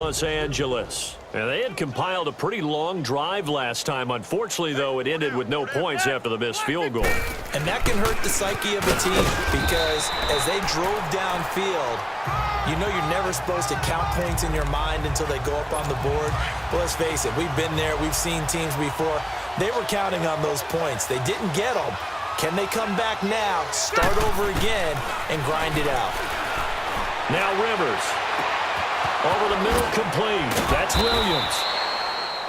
Los Angeles. And they had compiled a pretty long drive last time. Unfortunately, though, it ended with no points after the missed field goal. And that can hurt the psyche of a team because as they drove downfield, you know you're never supposed to count points in your mind until they go up on the board. But let's face it, we've been there. We've seen teams before. They were counting on those points. They didn't get them. Can they come back now, start over again, and grind it out? Now Rivers. Over the middle, complete. That's Williams.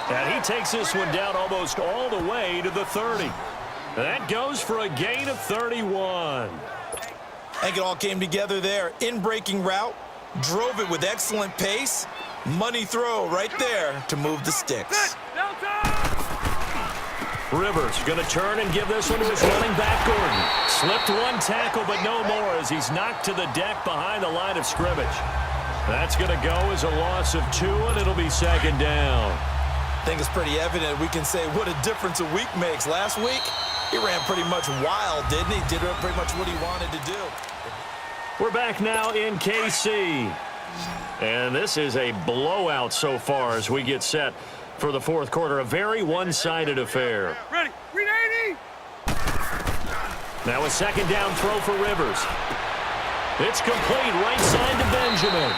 And he takes this one down almost all the way to the 30. That goes for a gain of 31. I think it all came together there. In-breaking route, drove it with excellent pace. Money throw right there to move the sticks. Rivers going to turn and give this one to his running back, Gordon. Slipped one tackle, but no more as he's knocked to the deck behind the line of scrimmage. That's going to go as a loss of 2, and it'll be second down. I think it's pretty evident. We can say what a difference a week makes. Last week, he ran pretty much wild, didn't he? Did pretty much what he wanted to do. We're back now in KC. And this is a blowout so far as we get set for the fourth quarter. A very one-sided affair. Ready. Read 80. Now a second down throw for Rivers. It's complete right side to Benjamin.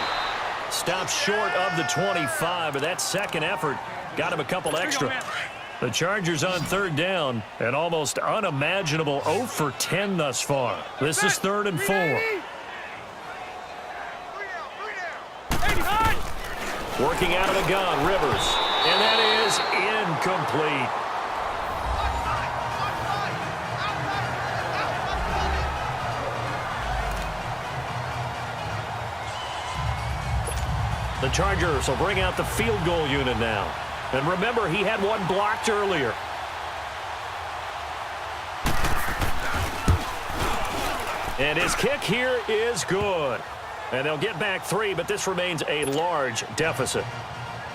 Stops short of the 25, but that second effort got him a couple extra. The Chargers on third down, an almost unimaginable 0 for 10 thus far. This is 3rd and 4. Working out of the gun, Rivers. And that is incomplete. The Chargers will bring out the field goal unit now. And remember, he had one blocked earlier. And his kick here is good. And they'll get back 3, but this remains a large deficit.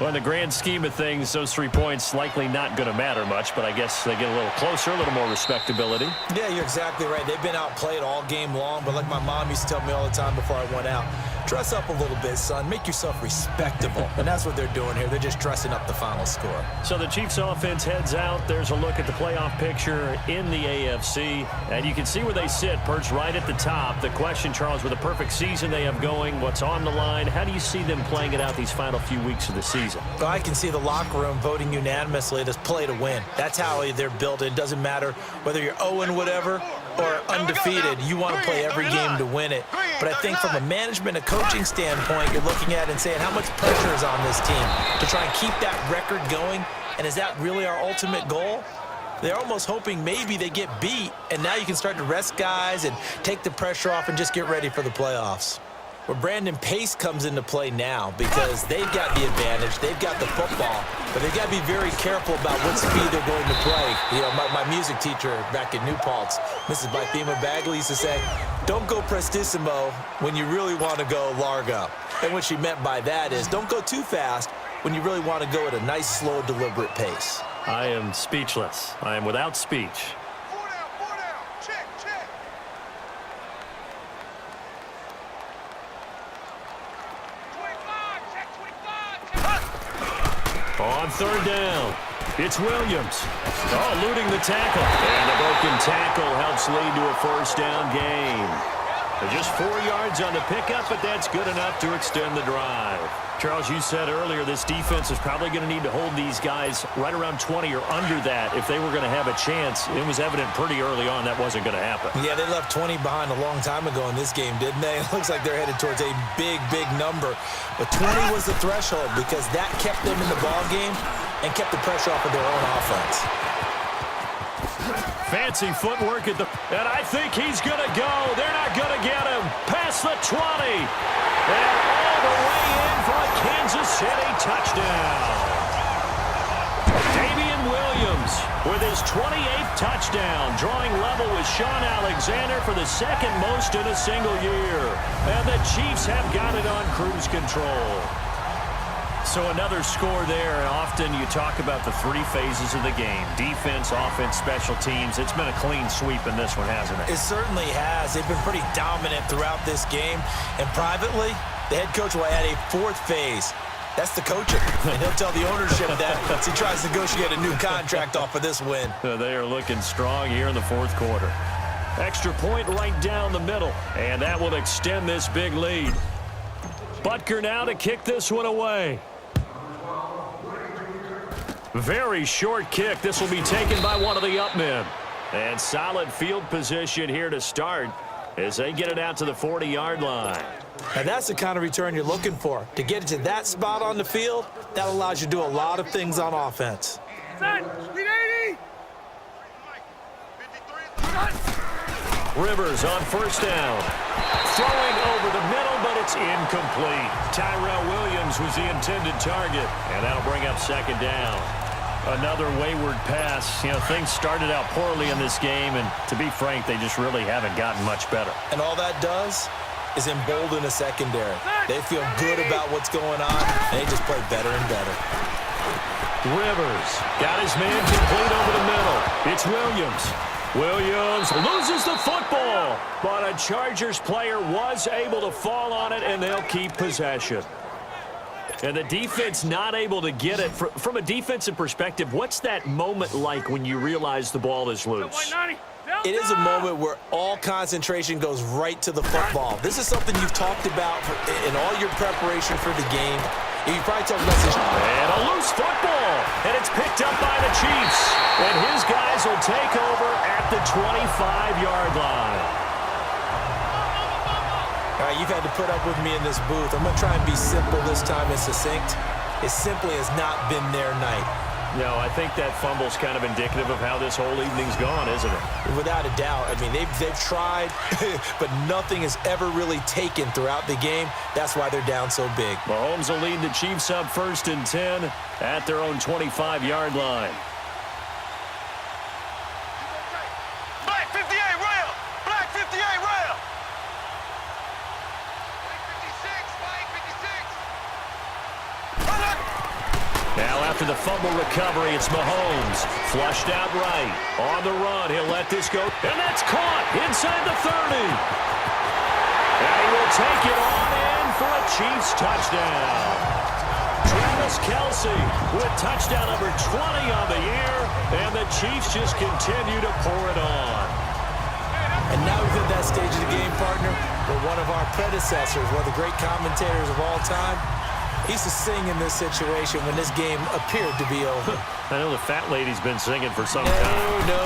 Well, in the grand scheme of things, those 3 points likely not going to matter much, but I guess they get a little closer, a little more respectability. Yeah, you're exactly right. They've been outplayed all game long, but like my mom used to tell me all the time before I went out, dress up a little bit, son. Make yourself respectable. And that's what they're doing here. They're just dressing up the final score. So the Chiefs offense heads out. There's a look at the playoff picture in the AFC. And you can see where they sit, perched right at the top. The question, Charles, with a perfect season they have going, what's on the line, how do you see them playing it out these final few weeks of the season? Well, I can see the locker room voting unanimously to play to win. That's how they're built. It doesn't matter whether you're 0 whatever or undefeated. You want to play every game to win it. But I think from a management and coaching standpoint, you're looking at it and saying how much pressure is on this team to try and keep that record going. And is that really our ultimate goal? They're almost hoping maybe they get beat, and now you can start to rest guys and take the pressure off and just get ready for the playoffs. Where Brandon Pace comes into play now because they've got the advantage. They've got the football, but they've got to be very careful about what speed they're going to play. You know, my music teacher back in New Paltz, Mrs. Bythema Bagley, used to say, don't go prestissimo when you really want to go largo. And what she meant by that is don't go too fast when you really want to go at a nice, slow, deliberate pace. I am speechless. I am without speech. On third down, it's Williams. Oh, eluding the tackle. And the broken tackle helps lead to a first down gain. Just 4 yards on the pickup, but that's good enough to extend the drive. Charles, you said earlier this defense is probably going to need to hold these guys right around 20 or under that if they were going to have a chance. It was evident pretty early on that wasn't going to happen. Yeah, they left 20 behind a long time ago in this game, didn't they? It looks like they're headed towards a big, big number. But 20 was the threshold because that kept them in the ball game and kept the pressure off of their own offense. Fancy footwork at the... And I think he's going to go. They're not going to get him. Past the 20. And all the way in for a Kansas City touchdown. Damian Williams with his 28th touchdown, drawing level with Sean Alexander for the second most in a single year. And the Chiefs have got it on cruise control. So another score there, and often you talk about the 3 phases of the game. Defense, offense, special teams. It's been a clean sweep in this one, hasn't it? It certainly has. They've been pretty dominant throughout this game. And privately, the head coach will add a 4th phase. That's the coaching, and he'll tell the ownership that as he tries to negotiate a new contract off of this win. They are looking strong here in the fourth quarter. Extra point right down the middle, and that will extend this big lead. Butker now to kick this one away. Very short kick. This will be taken by one of the up men. And solid field position here to start as they get it out to the 40-yard line. And that's the kind of return you're looking for. To get it to that spot on the field, that allows you to do a lot of things on offense. Rivers on first down. Throwing over the middle, but it's incomplete. Tyrell Williams was the intended target, and that'll bring up second down. Another wayward pass. You know, things started out poorly in this game, and to be frank, they just really haven't gotten much better. And all that does is embolden the secondary. They feel good about what's going on, and they just play better and better. Rivers got his man complete over the middle. It's Williams. Williams loses the football, but a Chargers player was able to fall on it, and they'll keep possession. And the defense not able to get it. From a defensive perspective, what's that moment like when you realize the ball is loose? It is a moment where all concentration goes right to the football. This is something you've talked about in all your preparation for the game. You probably talked about this. And a loose football. And it's picked up by the Chiefs. And his guys will take over at the 25-yard line. All right, you've had to put up with me in this booth. I'm going to try and be simple this time and succinct. It simply has not been their night. No, I think that fumble's kind of indicative of how this whole evening's gone, isn't it? Without a doubt. I mean, they've tried, but nothing has ever really taken throughout the game. That's why they're down so big. Mahomes will lead the Chiefs up 1st and 10 at their own 25-yard line. Black 58 rail! Black 58 rail! Now after the fumble recovery, it's Mahomes. Flushed out right. On the run, he'll let this go. And that's caught inside the 30. And he will take it on in for a Chiefs touchdown. Travis Kelce with touchdown number 20 on the year. And the Chiefs just continue to pour it on. And now we've hit that stage of the game, partner, where one of our predecessors, one of the great commentators of all time, he used to sing in this situation when this game appeared to be over. I know the fat lady's been singing for some time. No,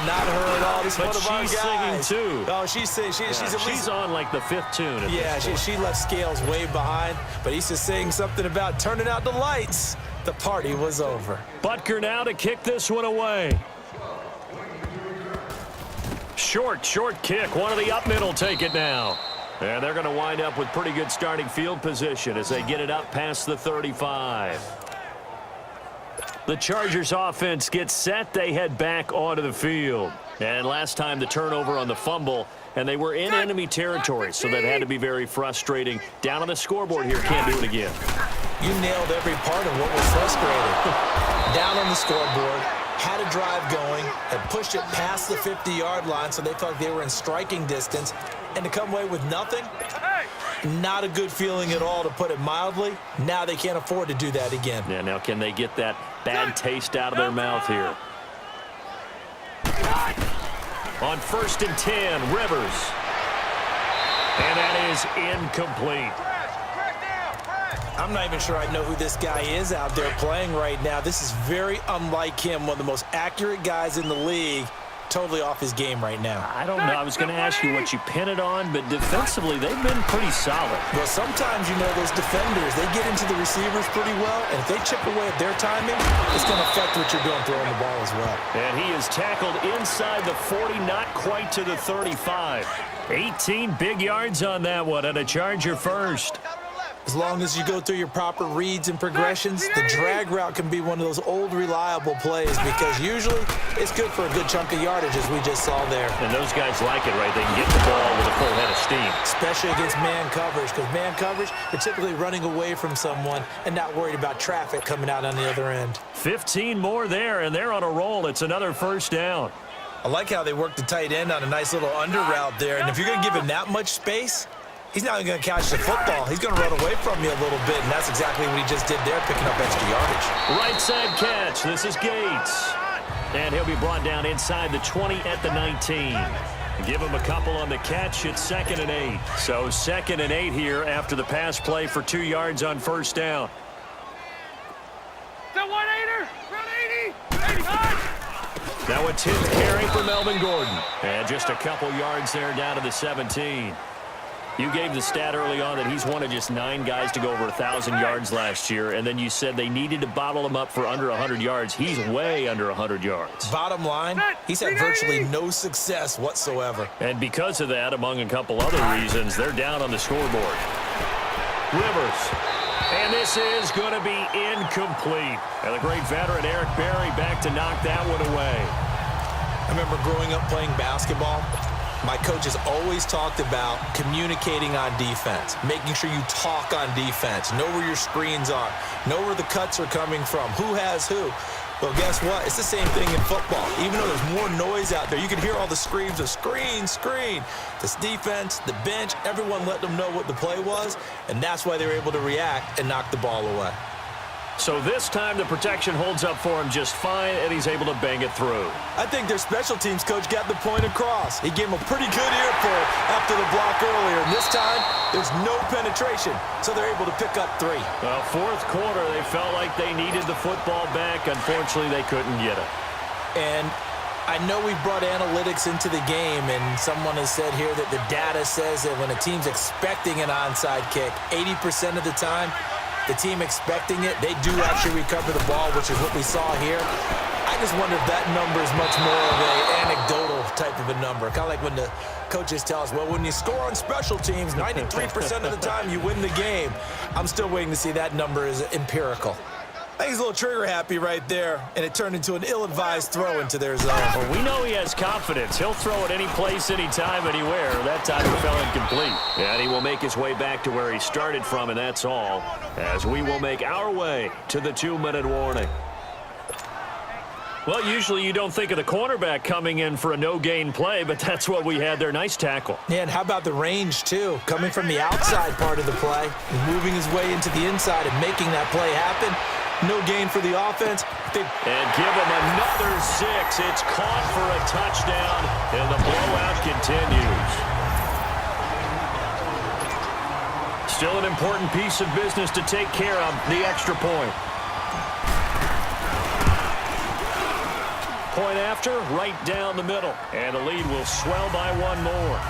not her at all. This is but one of our guys. She's singing too. Oh, she's singing. She's on like the 5th tune. Yeah, she left Scales way behind, but he used to sing something about turning out the lights. The party was over. Butker now to kick this one away. Short kick. One of the up middle take it now. And they're going to wind up with pretty good starting field position as they get it up past the 35. The Chargers offense gets set. They head back onto the field. And last time the turnover on the fumble, and they were in enemy territory, so that had to be very frustrating. Down on the scoreboard here, can't do it again. You nailed every part of what was frustrating. Down on the scoreboard, had a drive going, had pushed it past the 50-yard line, so they felt like they were in striking distance. And to come away with nothing, not a good feeling at all, to put it mildly. Now they can't afford to do that again. Yeah, now can they get that bad taste out of their mouth here? On 1st and 10, Rivers. And that is incomplete. I'm not even sure I know who this guy is out there playing right now. This is very unlike him, one of the most accurate guys in the league. Totally off his game right now. I don't know. I was going to ask you what you pin it on, but defensively, they've been pretty solid. Well, sometimes, you know, those defenders, they get into the receivers pretty well, and if they chip away at their timing, it's going to affect what you're doing throwing the ball as well. And he is tackled inside the 40, not quite to the 35. 18 big yards on that one, and a Charger first. As long as you go through your proper reads and progressions, the drag route can be one of those old reliable plays, because usually it's good for a good chunk of yardage, as we just saw there. And those guys like it, right? They can get the ball with a full head of steam. Especially against man coverage, because man coverage, you're typically running away from someone and not worried about traffic coming out on the other end. 15 more there, and they're on a roll. It's another first down. I like how they work the tight end on a nice little under route there, and if you're going to give him that much space, He's not even going to catch the football. He's going to run away from you a little bit, and that's exactly what he just did there, picking up extra yardage. Right side catch. This is Gates. And he'll be brought down inside the 20 at the 19. Give him a couple on the catch. It's 2nd and 8. So 2nd and 8 here after the pass play for 2 yards on first down. The 1-8er, run 80, 85. Now a 10th carry for Melvin Gordon. And just a couple yards there down to the 17. You gave the stat early on that he's one of just 9 guys to go over 1,000 yards last year, and then you said they needed to bottle him up for under 100 yards. He's way under 100 yards. Bottom line, he's had virtually no success whatsoever. And because of that, among a couple other reasons, they're down on the scoreboard. Rivers. And this is going to be incomplete. And the great veteran Eric Berry back to knock that one away. I remember growing up playing basketball. My coaches always talked about communicating on defense, making sure you talk on defense, know where your screens are, know where the cuts are coming from, who has who. Well, guess what? It's the same thing in football. Even though there's more noise out there, you can hear all the screams of screen, screen. This defense, the bench, everyone let them know what the play was, and that's why they were able to react and knock the ball away. So this time the protection holds up for him just fine, and he's able to bang it through. I think their special teams coach got the point across. He gave him a pretty good earful after the block earlier. And this time, there's no penetration, so they're able to pick up 3. Well, fourth quarter, they felt like they needed the football back. Unfortunately, they couldn't get it. And I know we brought analytics into the game, and someone has said here that the data says that when a team's expecting an onside kick, 80% of the time, the team expecting it, they do actually recover the ball, which is what we saw here. I just wonder if that number is much more of an anecdotal type of a number. Kind of like when the coaches tell us, well, when you score on special teams, 93% of the time you win the game. I'm still waiting to see that number is empirical. I think he's a little trigger happy right there, and it turned into an ill-advised throw into their zone. Well, we know he has confidence. He'll throw it any place, anytime, anywhere. That time it fell incomplete. And he will make his way back to where he started from, and that's all, as we will make our way to the 2-minute warning. Well, usually you don't think of the cornerback coming in for a no-gain play, but that's what we had there. Nice tackle. Yeah, and how about the range, too? Coming from the outside part of the play, and moving his way into the inside and making that play happen. No gain for the offense. And give him another 6. It's caught for a touchdown, and the blowout continues. Still an important piece of business to take care of, the extra point. Point after, right down the middle. And the lead will swell by 1 more.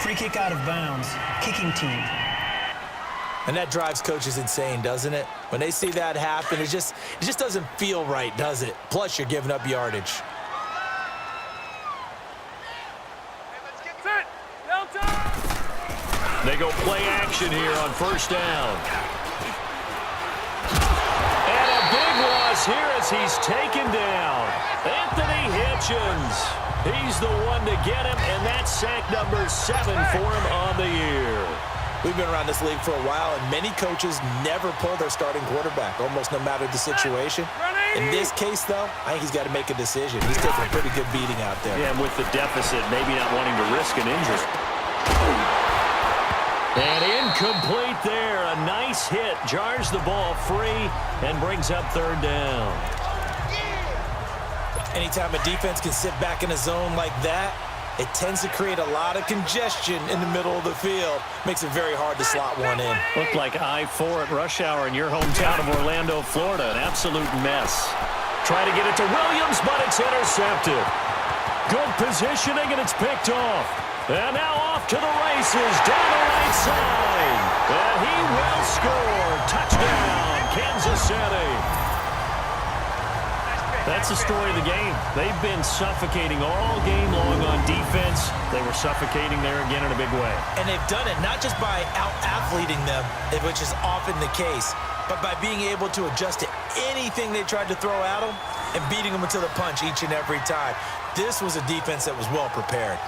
Free kick out of bounds. Kicking team. And that drives coaches insane, doesn't it? When they see that happen, it just doesn't feel right, does it? Plus, you're giving up yardage. They go play action here on first down. And a big loss here as he's taken down. Anthony Hitchens. He's the one to get him, and that's sack number 7 for him on the year. We've been around this league for a while, and many coaches never pull their starting quarterback, almost no matter the situation. In this case, though, I think he's got to make a decision. He's taking a pretty good beating out there. Yeah, and with the deficit, maybe not wanting to risk an injury. And incomplete there. A nice hit. Jars the ball free and brings up 3rd down. Anytime a defense can sit back in a zone like that, it tends to create a lot of congestion in the middle of the field. Makes it very hard to slot one in. Looked like I-4 at rush hour in your hometown of Orlando, Florida. An absolute mess. Try to get it to Williams, but it's intercepted. Good positioning, and it's picked off. And now off to the races, down the right side. And he will score. Touchdown, Kansas City. That's the story of the game. They've been suffocating all game long on defense. They were suffocating there again in a big way. And they've done it not just by out-athleting them, which is often the case, but by being able to adjust to anything they tried to throw at them and beating them into the punch each and every time. This was a defense that was well prepared.